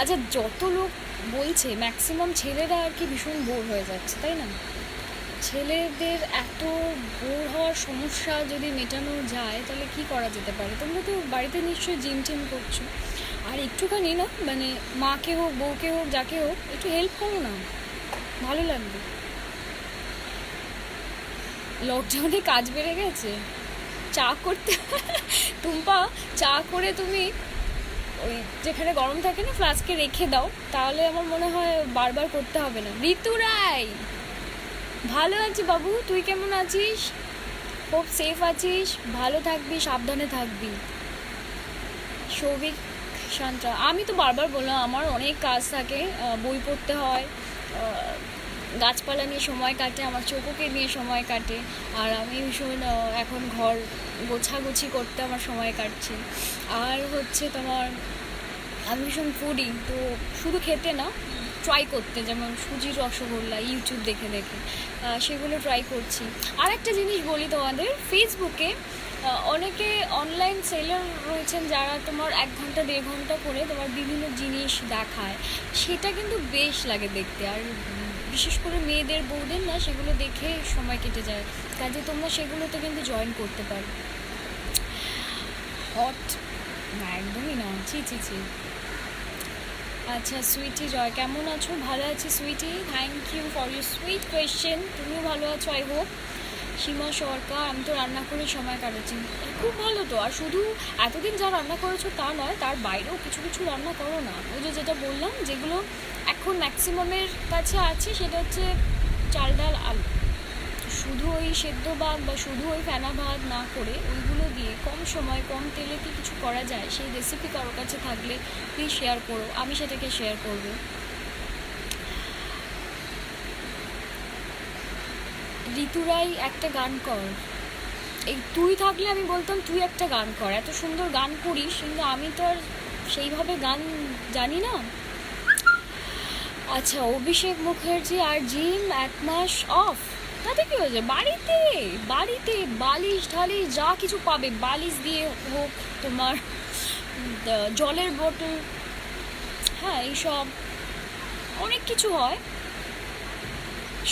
আচ্ছা, যত লোক বলছে ম্যাক্সিমাম ছেলেরা আর কি ভীষণ বোর হয়ে যাচ্ছে, তাই না? ছেলেদের এত বোর হওয়ার সমস্যা যদি মেটানো যায় তাহলে কি করা যেতে পারে? তোমরা তো বাড়িতে নিশ্চয়ই জিম টিম করছো, আর একটুখানি না মানে মাকে হোক বউকে হোক যাকে হোক একটু হেল্প করো না, ভালো লাগবে। লকডাউনে কাজ বেড়ে গেছে, চা করতে টুম্পা, চা করে তুমি ওই যেখানে গরম থাকে না ফ্লাস্কে রেখে দাও, তাহলে আমার মনে হয় বারবার করতে হবে না। ঋতু রায়, ভালো আছি বাবু, তুই কেমন আছিস? খুব সেফ আছিস, ভালো থাকবি, সাবধানে থাকবি। সৌভিক শান্তা, আমি তো বারবার বললাম আমার অনেক কাজ থাকে, বই পড়তে হয়, গাছপালা নিয়ে সময় কাটে, আমার চোখকে নিয়ে সময় কাটে, আর আমি ভীষণ এখন ঘর গোছাগুছি করতে আমার সময় কাটছে। আর হচ্ছে তোমার আমি ভীষণ ফুডি, তো শুধু খেতে না, ট্রাই করতে, যেমন সুজির রসগোল্লা ইউটিউব দেখে দেখে সেগুলো ট্রাই করছি। আর একটা জিনিস বলি তোমাদের, ফেসবুকে অনেকে অনলাইন সেলার রয়েছেন যারা তোমার 1 ঘন্টা 1.5 ঘন্টা করে তোমার বিভিন্ন জিনিস দেখায়, সেটা কিন্তু বেশ লাগে দেখতে। আর বিশেষ করে মেয়েদের বউদের না সেগুলো দেখে সময় কেটে যায়, কাজে তোমরা সেগুলোতে কিন্তু জয়েন করতে পারো। হট না, একদমই না, ছি ছি ছি। আচ্ছা সুইটি জয়, কেমন আছো? ভালো আছি Sweety, thank you for your sweet question. তুমিও ভালো আছো আই হোপ। সীমা সরকার, আমি তো রান্না করে সময় কাটাচ্ছি, খুব ভালো তো। আর শুধু এতদিন যা রান্না করেছো তা নয়, তার বাইরেও কিছু কিছু রান্না করো না। ওই যে যেটা বললাম, যেগুলো এখন ম্যাক্সিমামের কাছে আছে সেটা হচ্ছে চাল ডাল আলু, শুধু ওই সেদ্ধ ভাত বা শুধু ওই ফেনা ভাত না করে ওইগুলো দিয়ে কম সময় কম তেলে কি কিছু করা যায়, সেই রেসিপি কারোর কাছে থাকলে প্লিজ শেয়ার করো, আমি সেটাকে শেয়ার করবো। ঋতুরাই একটা গান কর, এই তুই থাকলে আমি বলতাম তুই একটা গান কর, এত সুন্দর গান করিস, কিন্তু আমি তো আর সেইভাবে গান জানি না। আচ্ছা, অভিষেক মুখার্জি আর জিম 1 মাস অফ, তাতে কি হয়েছে? বাড়িতে বাড়িতে বালিশ ঢালিশ যা কিছু পাবে, বালিশ দিয়ে হোক, তোমার জলের বোতল, হ্যাঁ এইসব অনেক কিছু হয়।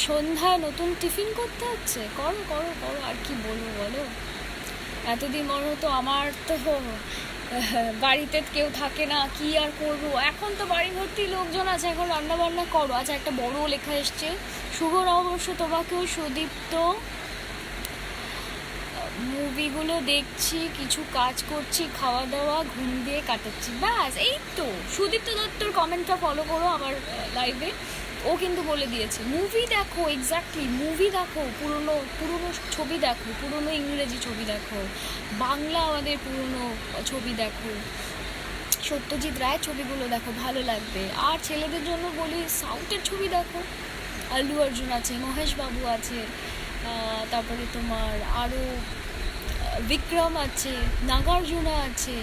সন্ধ্যায় নতুন টিফিন করতে হচ্ছে, করো করো করো, আর কি বলবো বলো। এতদিন মনে হতো আমার তো বাড়িতে কেউ থাকে না, কি আর করবো, এখন তো বাড়ি ভর্তি লোকজন আছে, এখন রান্না বান্না করো। আচ্ছা, একটা বড় লেখা এসছে, শুভ নববর্ষ তোমাকেও সুদীপ্ত, মুভিগুলো দেখছি, কিছু কাজ করছি, খাওয়া দাওয়া ঘুম দিয়ে কাটাচ্ছি, ব্যাস এই তো। সুদীপ্ত দত্তর কমেন্টটা ফলো করো আমার লাইভে, ও কিন্তু বলে দিয়েছে মুভি দেখো, এক্স্যাক্টলি মুভি দেখো, পুরনো পুরনো ছবি দেখো, পুরনো ইংরেজি ছবি দেখো, বাংলা আমাদের পুরনো ছবি দেখো, সত্যজিৎ রায়ের ছবিগুলো দেখো, ভালো লাগবে। আর ছেলেদের জন্য বলি সাউথের ছবি দেখো, আল্লু অর্জুন আছে, মহেশ বাবু আছে, তারপরে তোমার আরও বিক্রম আছে, নাগার্জুনা আছে,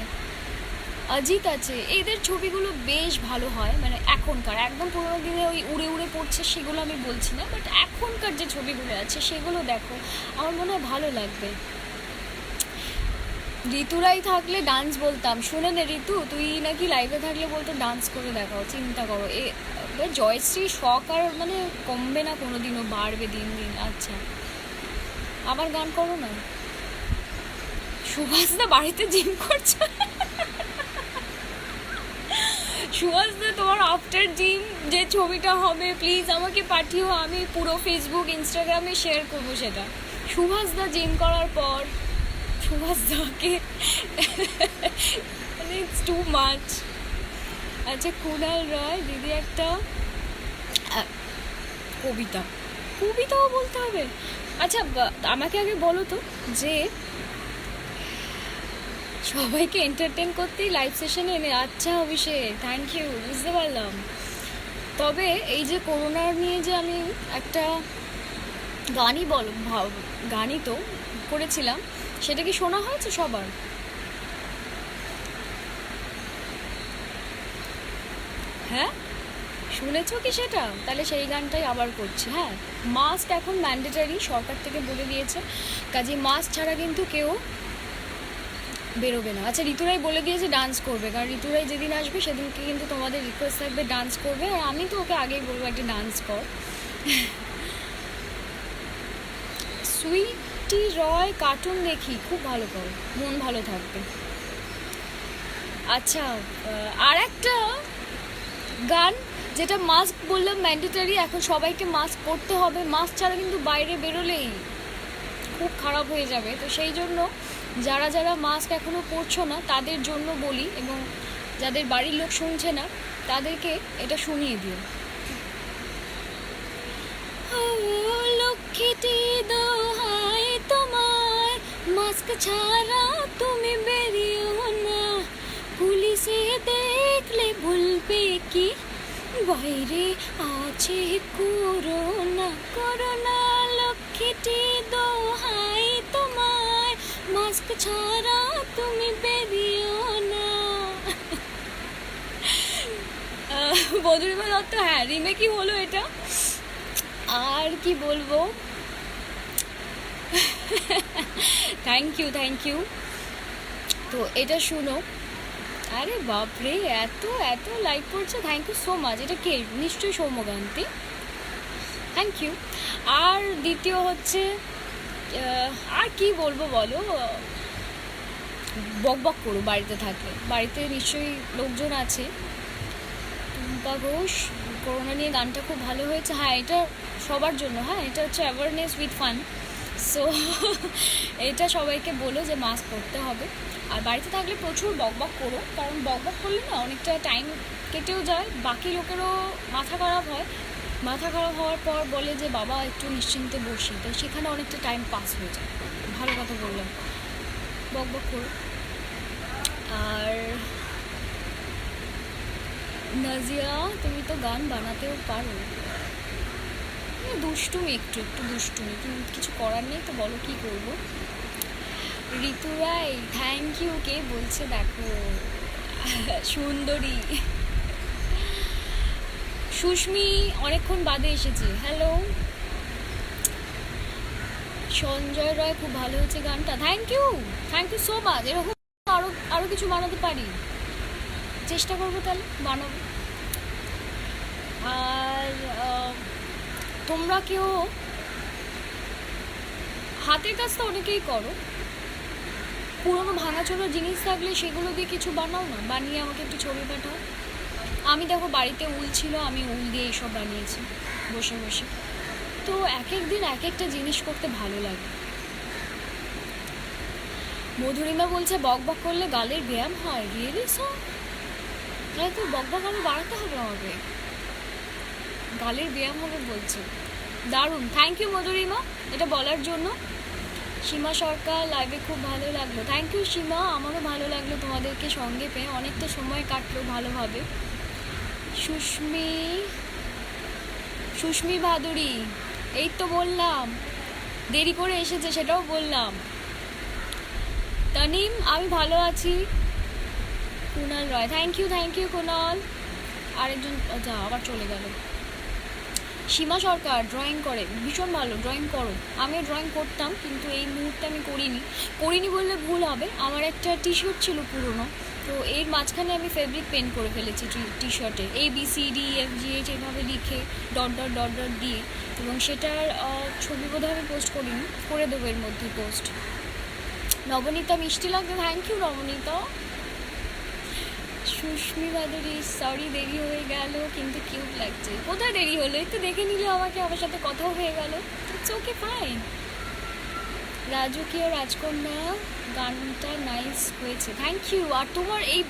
অজিত আছে, এদের ছবিগুলো বেশ ভালো হয়। মানে এখনকার, একদম পুরোনো দিনে ওই উড়ে উড়ে পড়ছে সেগুলো আমি বলছি না, বাট এখনকার যে ছবিগুলো আছে সেগুলো দেখো, আমার মনে হয় ভালো লাগবে। ঋতুরাই থাকলে ডান্স বলতাম, শুনে নে ঋতু, তুই নাকি লাইভে থাকলে বলতো ডান্স করে দেখাও, চিন্তা করো। জয়শ্রী শখ আর মানে কমবে না কোনো দিনও, বাড়বে দিন দিন। আচ্ছা, আবার গান করো না। সুভাষদা বাড়িতে জিম করছে, সুভাষদা তোমার আফটার জিম যে ছবিটা হবে প্লিজ আমাকে পাঠিও, আমি পুরো ফেসবুক ইনস্টাগ্রামে শেয়ার করবো সেটা। সুভাষদা জিম করার পর সুভাষদাকে মানে ইটস টু মাচ। আচ্ছা, কুণাল রায় দিদি একটা কবিতা, কবিতাও বলতে হবে? আচ্ছা, আমাকে আগে বলো তো, যে সবাইকে এন্টারটেন করতেই লাইভ সেশনে এনে, আচ্ছা অভিষেক থ্যাংক ইউ, বুঝতে পারলাম। তবে এই যে করোনার নিয়ে যে আমি একটা গানই গানই তো করেছিলাম, সেটা কি শোনা হয়েছে সবার? হ্যাঁ, শুনেছো কি সেটা? তাহলে সেই গানটাই আবার করছি। হ্যাঁ, মাস্ক এখন ম্যান্ডেটারি, সরকার থেকে বলে দিয়েছে, কাজে মাস্ক ছাড়া কিন্তু কেউ বেরোবে না। আচ্ছা, ঋতুরাই বলে দিয়েছে ডান্স করবে, কারণ ঋতুরাই যেদিন আসবে সেদিনকে কিন্তু তোমাদের রিকোয়েস্ট থাকবে ডান্স করবে, আর আমি তো ওকে আগেই বলবো একটা ডান্স কর। সুইটি রয় কার্টুন দেখি, খুব ভালো করো, মন ভালো থাকবে। আচ্ছা, আর একটা গান যেটা মাস্ক বললাম ম্যান্ডেটারি, এখন সবাইকে মাস্ক পরতে হবে, মাস্ক ছাড়া কিন্তু বাইরে বেরোলেই খুব খারাপ হয়ে যাবে। তো সেই জন্য যারা যারা মাস্ক এখনও পরছো না তাদের জন্য বলি, এবং যাদের বাড়ির লোক শুনছে না তাদেরকে এটা শুনিয়ে দিও। লক্ষ্মীটি দোহাই তোমায়, মাস্ক ছাড়া তুমি বেরিও না, পুলিশে দেখলে বলবে কি বাইরে আছে করোনা, করোনা। লক্ষ্মীটি দোহাই তোমায়, মাস্ক ছাড়া তুমি বেরিও না। বদরিমা দত্ত, হ্যাঁ রিমেকই হলো এটা। আর কি বলবো, থ্যাংক ইউ। তো এটা শুনো। আরে বাপরে, এত এত লাইক করছে, থ্যাংক ইউ সো মাচ। এটা কে? নিশ্চয়ই সৌম্যকান্তি, থ্যাংক ইউ। আর দ্বিতীয় হচ্ছে, আর কি বলবো বলো, বক করো বাড়িতে থাকলে, বাড়িতে নিশ্চয়ই লোকজন আছে। টুম্পা ঘোষ করোনা নিয়ে গানটা খুব ভালো হয়েছে। হ্যাঁ, এটা সবার জন্য, হ্যাঁ এটা হচ্ছে অ্যাওয়ারনেস উইথ ফান। সো এটা সবাইকে বলো যে মাস্ক পরতে হবে। আর বাড়িতে থাকলে প্রচুর বক করো, কারণ বক করলে না অনেকটা টাইম কেটেও যায়, বাকি লোকেরও মাথা খারাপ হয়, মাথা খারাপ হওয়ার পর বলে যে বাবা একটু নিশ্চিন্তে বসি, তো সেখানে অনেকটা টাইম পাস হয়ে যায়। ভালো কথা বললাম, বক করো। আর নাজিয়া, তুমি তো গান বানাতেও পারো, দুষ্টুমি, একটু দুষ্টুমি, কিন্তু কিছু করার নেই, তো বলো কি করবো। ঋতুরাই থ্যাংক ইউ। কে বলছে দেখো, সুন্দরী সুস্মি অনেকক্ষণ বাদে এসেছে, হ্যালো। সঞ্জয় রয়, খুব ভালো হয়েছে গানটা, থ্যাংক ইউ সো মাচ। এরকম আরো কিছু বানাতে পারি, চেষ্টা করবো, তাহলে বানাবো। আর তোমরা কেউ হাতের কাজ তো অনেকেই করো, পুরোনো ভাঙাচোরা জিনিস থাকলে সেগুলো দিয়ে কিছু বানাও না, বানিয়ে আমাকে একটু ছবি পাঠাও। আমি দেখো বাড়িতে উল ছিল, আমি উল দিয়ে এইসব বানিয়েছি বসে বসে। তো এক এক দিন এক একটা জিনিস করতে ভালো লাগে। মধুরিমা বলছে বক করলে গালের ব্যায়াম হয়, রিয়েলি সো? তাহলে তো বক আরো বাড়াতে হবে আমাকে, গালের ব্যায়াম হবে বলছে, দারুণ, থ্যাংক ইউ মধুরিমা এটা বলার জন্য। সীমা সরকার, লাইভে খুব ভালো লাগলো, থ্যাংক ইউ সীমা, আমারও ভালো লাগলো তোমাদেরকে সঙ্গে পেয়ে, অনেকটা সময় কাটলো ভালোভাবে। সুস্মি ভাদুরী, এই তো বললাম দেরি করে এসেছে, সেটাও বললাম। তানিম, আমি ভালো আছি। কুণাল রয়, থ্যাংক ইউ কুণাল। আরেকজন, আচ্ছা আবার চলে গেল। সীমা সরকার ড্রয়িং করে, ভীষণ ভালো, ড্রয়িং করো। আমিও ড্রয়িং করতাম, কিন্তু এই মুহূর্তে আমি করিনি বললে ভুল হবে। আমার একটা টি শার্ট ছিল পুরনো, তো এর মাঝখানে আমি ফেব্রিক পেন্ট করে ফেলেছি টি শার্টে, ABCDEFGH এভাবে লিখে ডট দিয়ে, এবং সেটার ছবি বোধহয় আমি পোস্ট করিনি, করে দেবো এর মধ্যে পোস্ট। নবনীতা, মিষ্টি লাগবে, thank you Nabanita. Susmi Bhaduri, sorry দেরি হয়ে গেল, কিন্তু কিউট লাগছে। কোথায় দেরি হলো, একটু দেখে নিলে আমাকে, আমার সাথে কথাও হয়ে গেল, ইটস ওকে ফাইন। রাজকীয় রাজকন্যা গানটা নাইস হয়েছে, থ্যাংক ইউ। আর তোমার এই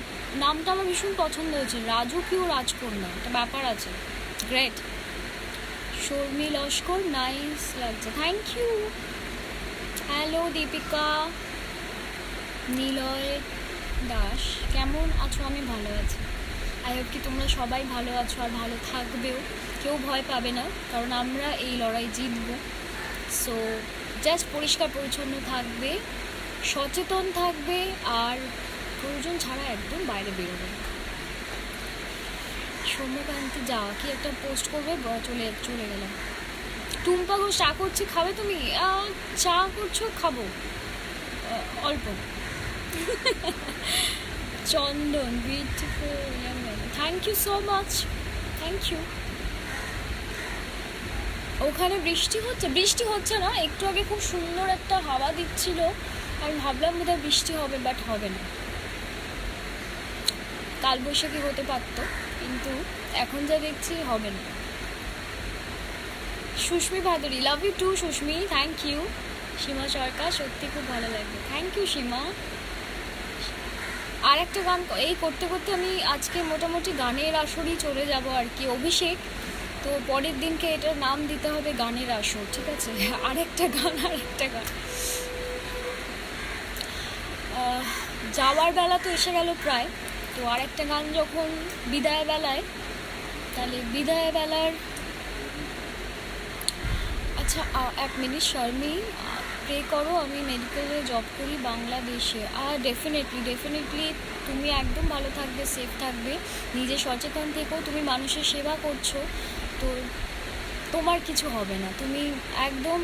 নামটা আমার ভীষণ পছন্দ হয়েছে, রাজকীয় রাজকন্যা, একটা ব্যাপার আছে, গ্রেট। শর্মি লস্কর, নাইস লাগছে, thank you. Hello Deepika. Niloy Das, কেমন আছো? আমি ভালো আছি, আই হোপ কি তোমরা সবাই ভালো আছো আর ভালো থাকবেও, কেউ ভয় পাবে না, কারণ আমরা এই লড়াই জিতব। সো জাস্ট পরিষ্কার পরিচ্ছন্ন থাকবে, সচেতন থাকবে আর প্রয়োজন ছাড়া একদম বাইরে বেরোবে না। সৌম্যকান্তি যা কি একটা পোস্ট করবে, চলে চলে গেলাম। টুম্পা ঘোষ চা করছে, খাবে তুমি? চা করছো, খাবো অল্প। Chandan beautiful, thank you so much, thank you. ওখানে বৃষ্টি হচ্ছে? বৃষ্টি হচ্ছে না, একটু আগে খুব সুন্দর একটা হাওয়া দিচ্ছিল, আমি ভাবলাম বোধহয় বৃষ্টি হবে, বাট হবে না। কালবৈশাখী হতে পারত, কিন্তু এখন যা দেখছি হবে না। Susmi Bhaduri, love you too Susmi, thank you. Seema Sarkar, সত্যি খুব ভালো লাগবে, থ্যাংক ইউ সীমা। আর একটা গান এই করতে করতে আমি আজকে মোটামুটি গানের আসরই চলে যাব আর কি, অভিষেক। তো পরের দিনকে এটার নাম দিতে হবে গানের আসর, ঠিক আছে? আরেকটা গান। যাওয়ার বেলা তো এসে গেল প্রায়, তো আরেকটা গান যখন বিদায় বেলায়, তাহলে বিদায় বেলার। আচ্ছা, এক মিনিট শর্মি, প্রে করো, আমি মেডিকেলে জব করি বাংলাদেশে। আর ডেফিনেটলি তুমি একদম ভালো থাকবে, সেফ থাকবে, নিজে সচেতন থেকো। তুমি মানুষের সেবা করছো, তো তোমার কিছু হবে না। তুমি একদম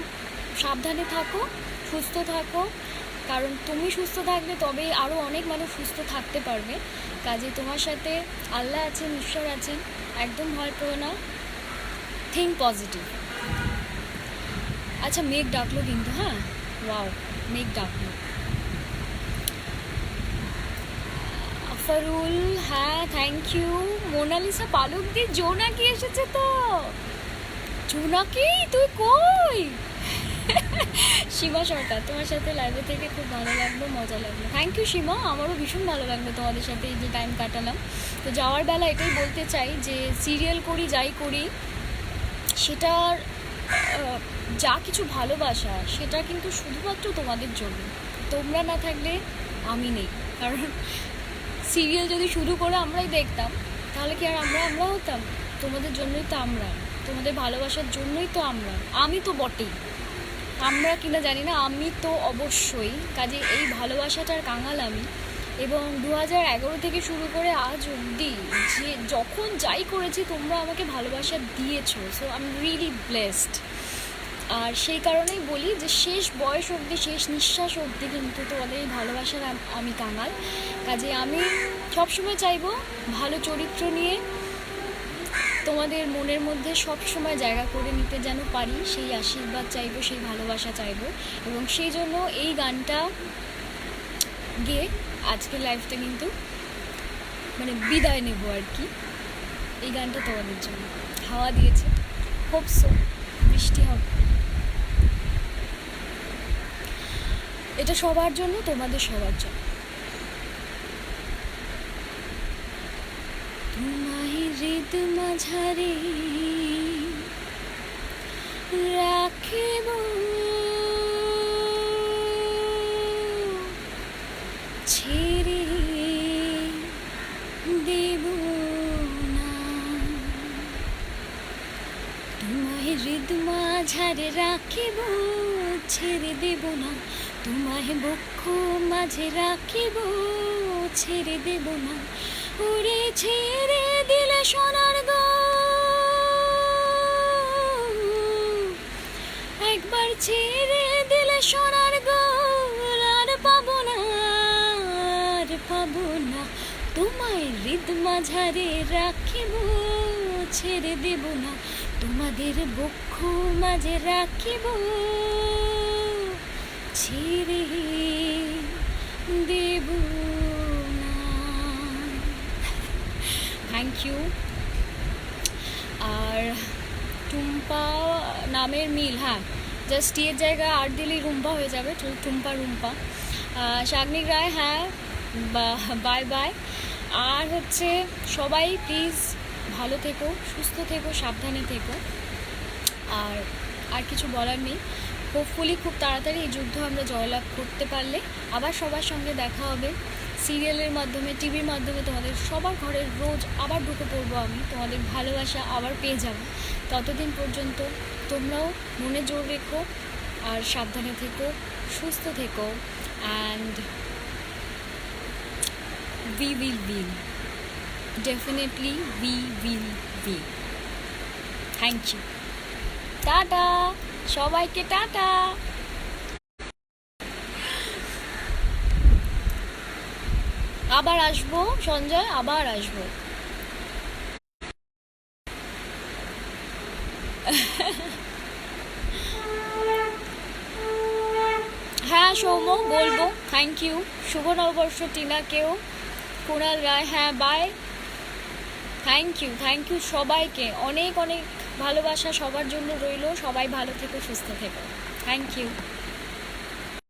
সাবধানে থাকো, সুস্থ থাকো, কারণ তুমি সুস্থ থাকলে তবেই আরও অনেক মানুষ সুস্থ থাকতে পারবে। কাজে তোমার সাথে আল্লাহ আছেন, ঈশ্বর আছেন, একদম ভয় পেও না, থিঙ্ক পজিটিভ। আচ্ছা, মেঘ ডাকলো কিন্তু, হ্যাঁ, ওয়াও, মেঘ ডাকলো। আফারুল, হ্যাঁ থ্যাংক ইউ। মোনালিসা পালকদি, জোনাকি এসেছে তো। জোনাকি তুই কই? সীমা সরকার, তোমার সাথে লাইভে থেকে খুব ভালো লাগলো, মজা লাগলো, থ্যাংক ইউ সীমা। আমারও ভীষণ ভালো লাগলো তোমাদের সাথে এই যে টাইম কাটালাম। তো যাওয়ার বেলা এটাই বলতে চাই যে সিরিয়াল করি, যাই করি, সেটার যা কিছু ভালোবাসা, সেটা কিন্তু শুধুমাত্র তোমাদের জন্য। তোমরা না থাকলে আমি নেই। কারণ সিরিয়াল যদি শুরু করে আমরাই দেখতাম, তাহলে কি আর আমরা হতাম? তোমাদের জন্যই তো আমরা, তোমাদের ভালোবাসার জন্যই তো আমরা। আমি তো বটেই, আমরা কিনা জানি না, আমি তো অবশ্যই। কাজে এই ভালোবাসাটার কাঙাল আমি। এবং 2011 থেকে শুরু করে আজ অবধি যে যখন যাই করেছি, তোমরা আমাকে ভালোবাসা দিয়েছো, so I am really blessed. আর সেই কারণেই বলি যে শেষ বয়স অবধি, শেষ নিঃশ্বাস অবধি কিন্তু তোমাদের এই ভালোবাসার আমি কাঙাল। কাজে আমি সবসময় চাইবো ভালো চরিত্র নিয়ে তোমাদের মনের মধ্যে সব সময় জায়গা করে নিতে যেন পারি, সেই আশীর্বাদ চাইবো, সেই ভালোবাসা চাইবো। এবং সেই জন্য এই গানটা গেয়ে আজকের লাইফটা কিন্তু মানে বিদায় নেব আর কি। এই গানটা তোমাদের জন্য, হাওয়া দিয়েছে, হোপসো বৃষ্টি হবে, এটা সবার জন্য, তোমাদের সবার জন্য। তোমায় হৃদ মাঝারে রাখিব, ছেড়ে দেব না। তোমায় হৃদ মাঝারে রাখিব, ছেড়ে দেব না। তোমায় বক্ষ মাঝে রাখিব, ছেড়ে দেব না। উড়ে ছেড়ে দিলে সোনার গো, একবার ছেড়ে দিলে সোনার গো, আর পাবো না, আর পাবো না। তোমায় হৃদ মাঝারে রাখিব, ছেড়ে দেব না। তোমাদের বক্ষ মাঝে রাখিব, ছেড়ে দেব না। Thank you. আর টুম্পা নামের মিল, হ্যাঁ, জাস্ট টিয়ের জায়গায় আর দিলেই রুম্পা হয়ে যাবে, টুম্পা রুম্পা। শাগনিক রায়, হ্যাঁ, বাই বাই। আর হচ্ছে সবাই প্লিজ ভালো থেকো, সুস্থ থেকো, সাবধানে থেকো। আর কিছু বলার নেই। হোপফুলি খুব তাড়াতাড়ি এই যুদ্ধ আমরা জয়লাভ করতে পারলে আবার সবার সঙ্গে দেখা হবে, সিরিয়ালের মাধ্যমে, টিভির মাধ্যমে। তোমাদের সবার ঘরে রোজ আবার ঢুকে পড়বো আমি, তোমাদের ভালোবাসা আবার পেয়ে যাব। ততদিন পর্যন্ত তোমরাও মনে জোর রেখো আর সাবধানে থেকো, সুস্থ থেকো, and we will win. Definitely we will win. Thank you. Tata সবাইকে, টাটা। আবার আসবো সঞ্জয়, আবার আসবো। হ্যাঁ সৌম্য বলবো, থ্যাংক ইউ। শুভ নববর্ষ টিনাকেও, কুণাল রায়, হ্যাঁ বাই, থ্যাংক ইউ সবাইকে, অনেক অনেক ভালোবাসা সবার জন্য রইলো। সবাই ভালো থেকো, সুস্থ থেকো, থ্যাংক ইউ।